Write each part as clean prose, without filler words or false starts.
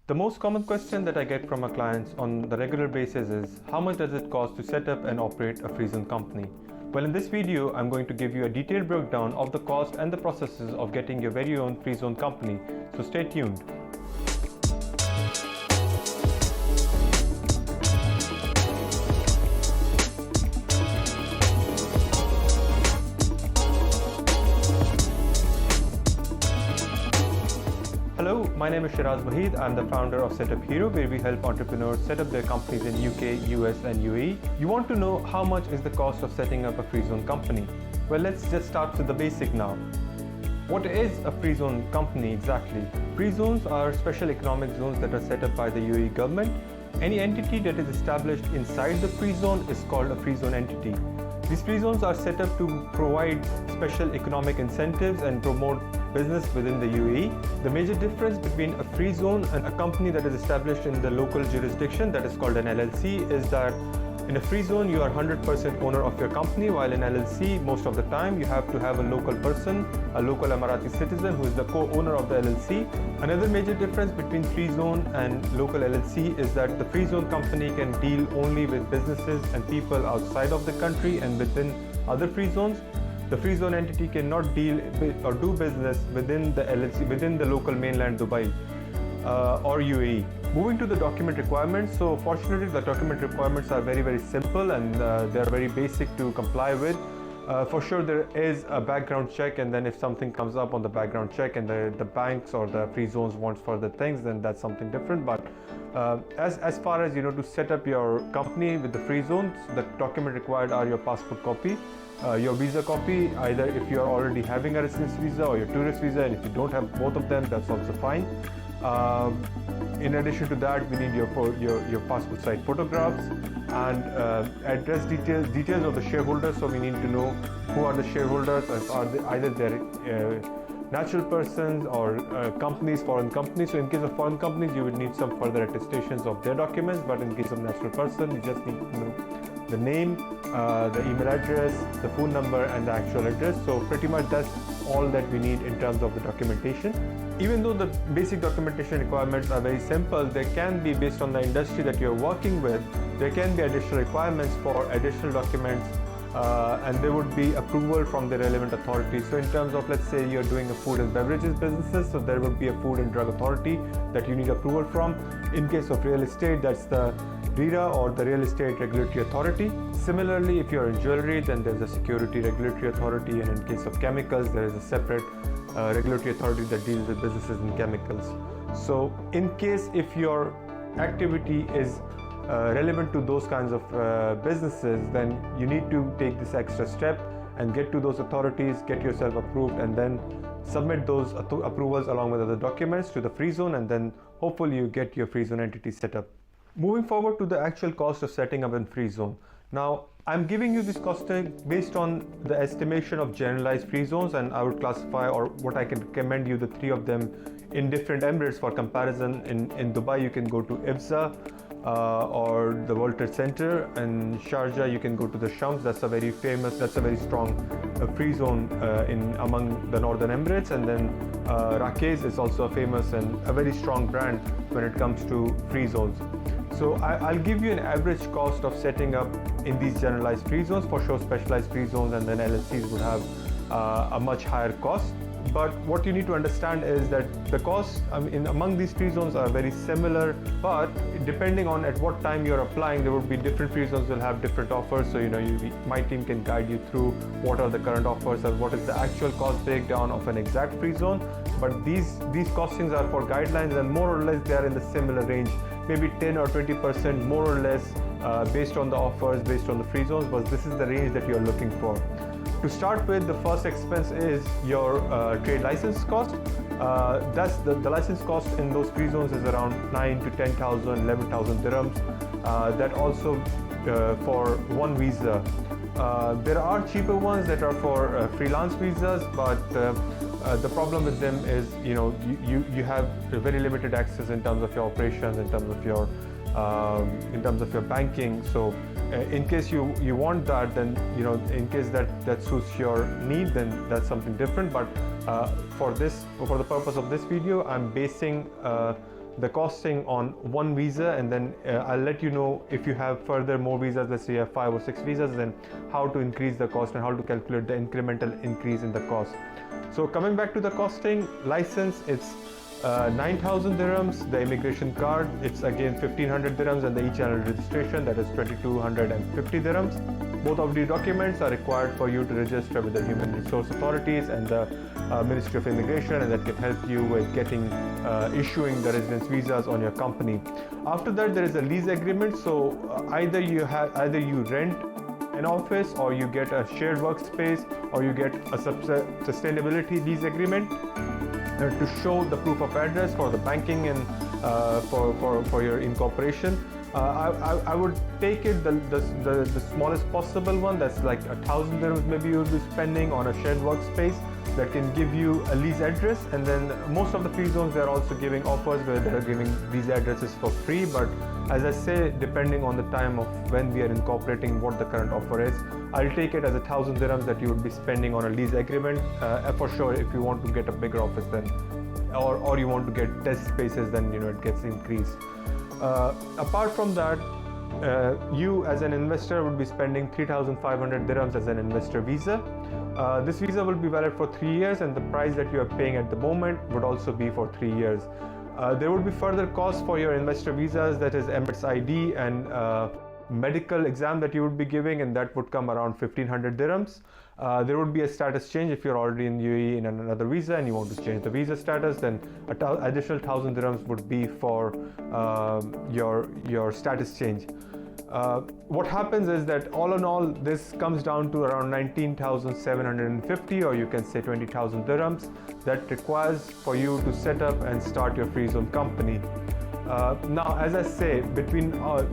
The most common question that I get from my clients on the regular basis is how much does it cost to set up and operate a Freezone company? Well, in this video, I'm going to give you a detailed breakdown of the cost and the processes of getting your very own Freezone company. So stay tuned. Hello, my name is Shiraz Wahid. I'm the founder of Setup Hero, where we help entrepreneurs set up their companies in UK, US and UAE. You want to know how much is the cost of setting up a Freezone company? Well, let's just start with the basic now. What is a Freezone company exactly? Free zones are special economic zones that are set up by the UAE government. Any entity that is established inside the free zone is called a free zone entity. These free zones are set up to provide special economic incentives and promote business within the UAE. The major difference between a free zone and a company that is established in the local jurisdiction, that is called an LLC, is that in a free zone you are 100% owner of your company, while in LLC most of the time you have to have a local person, a local Emirati citizen who is the co-owner of the LLC. Another major difference between free zone and local LLC is that the free zone company can deal only with businesses and people outside of the country and within other free zones. The free zone entity cannot deal or do business within the LLC, within the local mainland Dubai or UAE. Moving to the document requirements. So fortunately, the document requirements are very simple and they are very basic to comply with. For sure, there is a background check, and then if something comes up on the background check and the banks or the free zones wants further things, then that's something different. But as far as to set up your company with the free zones, the document required are your passport copy, your visa copy, either if you are already having a residence visa or your tourist visa, and if you don't have both of them, that's also fine. In addition to that, we need your passport size photographs and address details of the shareholders. So we need to know who are the shareholders, are they either they're natural persons or companies, foreign companies. So in case of foreign companies, you would need some further attestations of their documents, but in case of natural person, you just need to know the name, the email address, the phone number and the actual address. So pretty much that's all that we need in terms of the documentation. Even though the basic documentation requirements are very simple, there can be, based on the industry that you're working with, there can be additional requirements for additional documents, and there would be approval from the relevant authorities. So in terms of, let's say you're doing a food and beverages businesses, so there would be a food and drug authority that you need approval from. In case of real estate, that's the RERA or the Real Estate Regulatory Authority. Similarly, if you're in jewelry, then there's a Security Regulatory Authority, and in case of chemicals, there is a separate regulatory authority that deals with businesses in chemicals. So in case if your activity is relevant to those kinds of businesses, then you need to take this extra step and get to those authorities, get yourself approved, and then submit those approvals along with other documents to the free zone, and then hopefully you get your free zone entity set up. Moving forward to the actual cost of setting up in free zone. Now, I'm giving you this costing based on the estimation of generalized free zones, and I would classify, or what I can recommend you, the three of them in different emirates for comparison. In Dubai, you can go to IFSA or the World Trade Center. In Sharjah, you can go to the Shams. That's a very strong free zone among the Northern Emirates. And then Rakesh is also a famous and a very strong brand when it comes to free zones. So I'll give you an average cost of setting up in these generalized free zones. For sure, specialized free zones and then LLCs would have a much higher cost. But what you need to understand is that the costs among these free zones are very similar, but depending on at what time you're applying, there would be different free zones will have different offers. So my team can guide you through what are the current offers or what is the actual cost breakdown of an exact free zone. But these costings are for guidelines, and more or less they are in the similar range, maybe 10 or 20% more or less based on the offers, based on the free zones, but this is the range that you're looking for. To start with, the first expense is your trade license cost. That's the license cost in those free zones is around 9 to 10,000, 11,000 dirhams. That also for one visa. There are cheaper ones that are for freelance visas, but the problem with them is you have very limited access in terms of your operations, in terms of your banking. So in case you want that, then in case that suits your need, then that's something different. But for the purpose of this video, I'm basing the costing on one visa, and then I'll let you know if you have further more visas, let's say you have 5 or 6 visas, then how to increase the cost and how to calculate the incremental increase in the cost. So coming back to the costing, license, it's 9,000 dirhams. The immigration card, it's again 1,500 dirhams, and the e-channel registration, that is 2,250 dirhams. Both of the documents are required for you to register with the human resource authorities and the Ministry of Immigration, and that can help you with getting issuing the residence visas on your company. After that, there is a lease agreement. So either you rent an office, or you get a shared workspace, or you get a sustainability lease agreement to show the proof of address for the banking and for your incorporation. I would take it the smallest possible one. That's like 1,000 dirhams maybe you will be spending on a shared workspace that can give you a lease address. And then most of the free zones, they're also giving offers where they're giving these addresses for free. But as I say, depending on the time of when we are incorporating, what the current offer is, I'll take it as 1,000 dirhams that you would be spending on a lease agreement. For sure, if you want to get a bigger office, then or you want to get test spaces, then it gets increased. Apart from that, you as an investor would be spending 3,500 dirhams as an investor visa. This visa will be valid for 3 years, and the price that you are paying at the moment would also be for 3 years. There would be further costs for your investor visas, that is Emirates ID and medical exam that you would be giving, and that would come around 1,500 dirhams. There would be a status change if you're already in UAE in another visa and you want to change the visa status, then additional 1,000 dirhams would be for your status change. What happens is that all in all, this comes down to around 19,750, or you can say 20,000 dirhams, that requires for you to set up and start your Freezone company. Now, as I say, between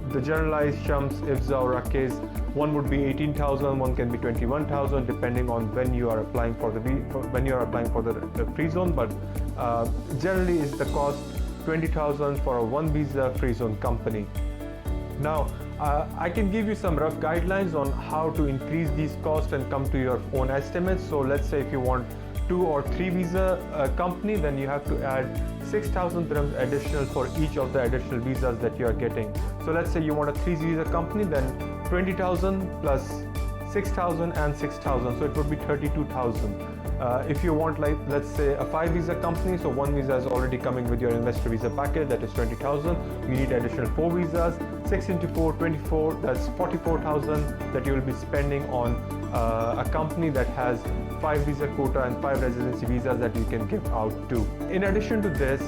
the generalized Shams, Ifza or Rakez, one would be 18,000, one can be 21,000, depending on when you are applying for the Freezone. But generally, is the cost 20,000 for a one visa Freezone company. Now, I can give you some rough guidelines on how to increase these costs and come to your own estimates. So let's say if you want 2 or 3 visa company, then you have to add 6,000 dirhams additional for each of the additional visas that you are getting. So let's say you want a 3 visa company, then 20,000 plus 6,000 and 6,000, so it would be 32,000. If you want, like, let's say a 5 visa company, so 1 visa is already coming with your investor visa package, that is 20,000. You need additional 4 visas, 6 into 4, 24, that's 44,000 that you will be spending on a company that has 5 visa quota and 5 residency visas that you can give out to. In addition to this,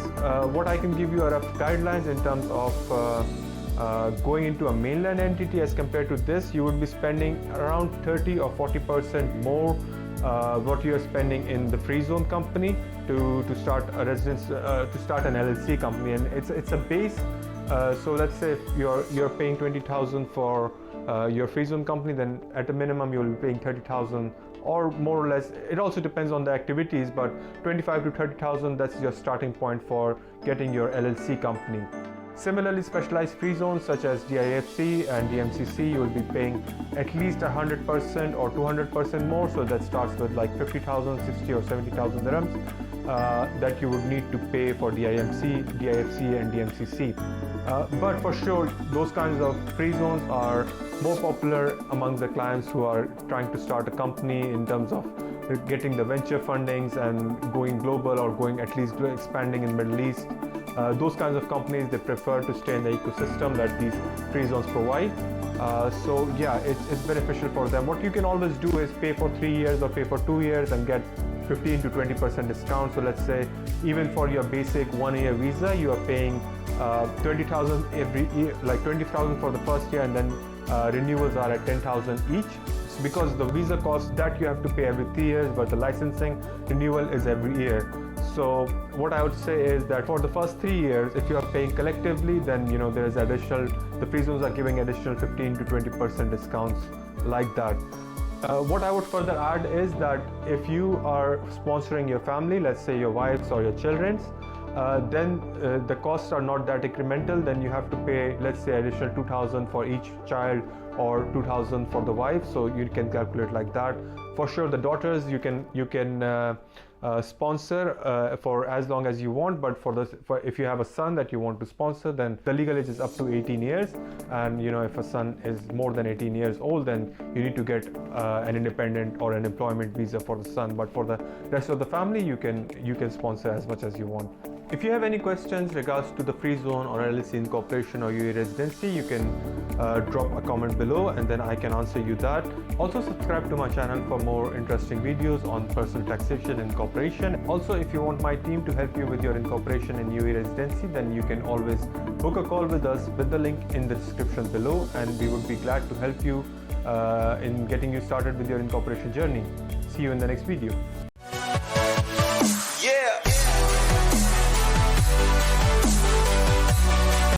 what I can give you are rough guidelines in terms of going into a mainland entity. As compared to this, you would be spending around 30 or 40% more what you are spending in the Freezone company to start a residence, to start an LLC company, and it's a base. So let's say if you're paying 20,000 for your Freezone company, then at a minimum you will be paying 30,000 or more or less. It also depends on the activities, but 25 to 30,000, that's your starting point for getting your LLC company. Similarly, specialized free zones such as DIFC and DMCC, you will be paying at least 100% or 200% more. So that starts with like 50,000, 60 or 70,000 dirhams that you would need to pay for DIFC and DMCC. But for sure, those kinds of free zones are more popular among the clients who are trying to start a company in terms of getting the venture fundings and going global, or going at least expanding in Middle East. Those kinds of companies, they prefer to stay in the ecosystem that these free zones provide. So yeah, it's beneficial for them. What you can always do is pay for 3 years or pay for 2 years and get 15 to 20% discount. So let's say even for your basic 1-year visa, you are paying 20,000 every year, like 20,000 for the first year, and then renewals are at 10,000 each. It's because the visa cost that you have to pay every 3 years, but the licensing renewal is every year. So what I would say is that for the first 3 years, if you are paying collectively, then there is additional, the free zones are giving additional 15 to 20% discounts like that. What I would further add is that if you are sponsoring your family, let's say your wives or your children's, then the costs are not that incremental. Then you have to pay, let's say, additional 2,000 for each child or 2,000 for the wife. So you can calculate like that. For sure, the daughters, you can sponsor for as long as you want, but for if you have a son that you want to sponsor, then the legal age is up to 18 years. And if a son is more than 18 years old, then you need to get an independent or an employment visa for the son. But for the rest of the family, you can sponsor as much as you want. If you have any questions regards to the Freezone or LLC incorporation or UAE residency, you can drop a comment below and then I can answer you that. Also subscribe to my channel for more interesting videos on personal taxation and incorporation. Also, if you want my team to help you with your incorporation and UAE residency, then you can always book a call with us with the link in the description below, and we would be glad to help you in getting you started with your incorporation journey. See you in the next video.